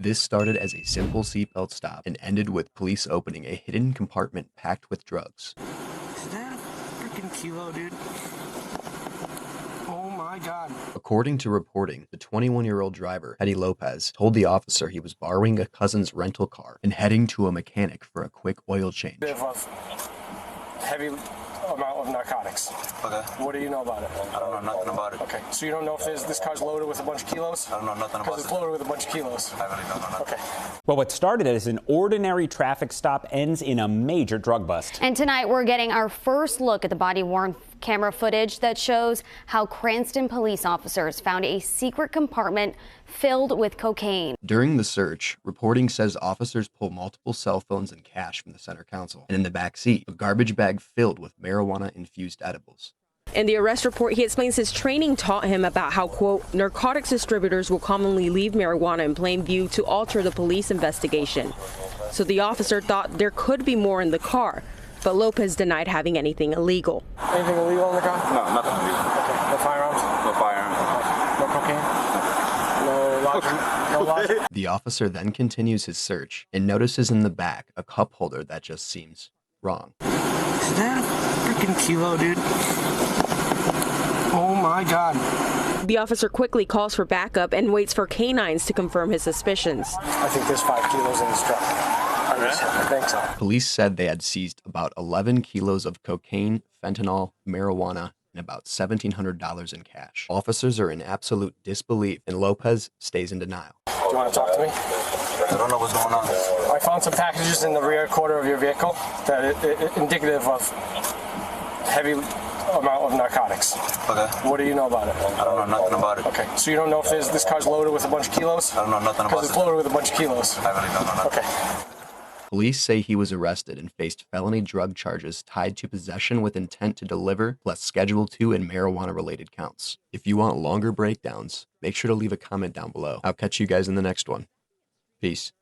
This started as a simple seatbelt stop and ended with police opening a hidden compartment packed with drugs. Is that a freaking kilo, dude? Oh my God. According to reporting, the 21-year-old driver, Eddie Lopez, told the officer he was borrowing a cousin's rental car and heading to a mechanic for a quick oil change. Heavy amount of narcotics. Okay. What do you know about it? I don't know nothing about it. Okay, so you don't know if this car's loaded with a bunch of kilos? I don't know nothing about Because it. it's loaded with a bunch of kilos. I really don't know nothing. Okay. Well, what started as an ordinary traffic stop ends in a major drug bust. And tonight we're getting our first look at the body-worn camera footage that shows how Cranston police officers found a secret compartment filled with cocaine. During the search, reporting says officers pull multiple cell phones and cash from the center console, and in the back seat, a garbage bag filled with marijuana-infused edibles. In the arrest report, he explains his training taught him about how, quote, narcotics distributors will commonly leave marijuana in plain view to alter the police investigation. So the officer thought there could be more in the car, but Lopez denied having anything illegal. Anything illegal in the car? No, nothing illegal. Okay. No firearms? No firearms. No cocaine? No logic? No logic? The officer then continues his search and notices in the back a cup holder that just seems wrong. Is that a freaking kilo, dude? Oh my God. The officer quickly calls for backup and waits for canines to confirm his suspicions. I think there's 5 kilos in this truck. I think so. Police said they had seized about 11 kilos of cocaine, fentanyl, marijuana, and about $1,700 in cash. Officers are in absolute disbelief, and Lopez stays in denial. Do you want to talk to me? I don't know what's going on. I found some packages in the rear quarter of your vehicle that are indicative of heavy amount of narcotics. Okay. What do you know about it? I don't know nothing about it. Okay, so you don't know if this car's loaded with a bunch of kilos? I don't know nothing about Because it. it's loaded with a bunch of kilos. I really don't know nothing. Okay. Police say he was arrested and faced felony drug charges tied to possession with intent to deliver, plus Schedule 2 and marijuana-related counts. If you want longer breakdowns, make sure to leave a comment down below. I'll catch you guys in the next one. Peace.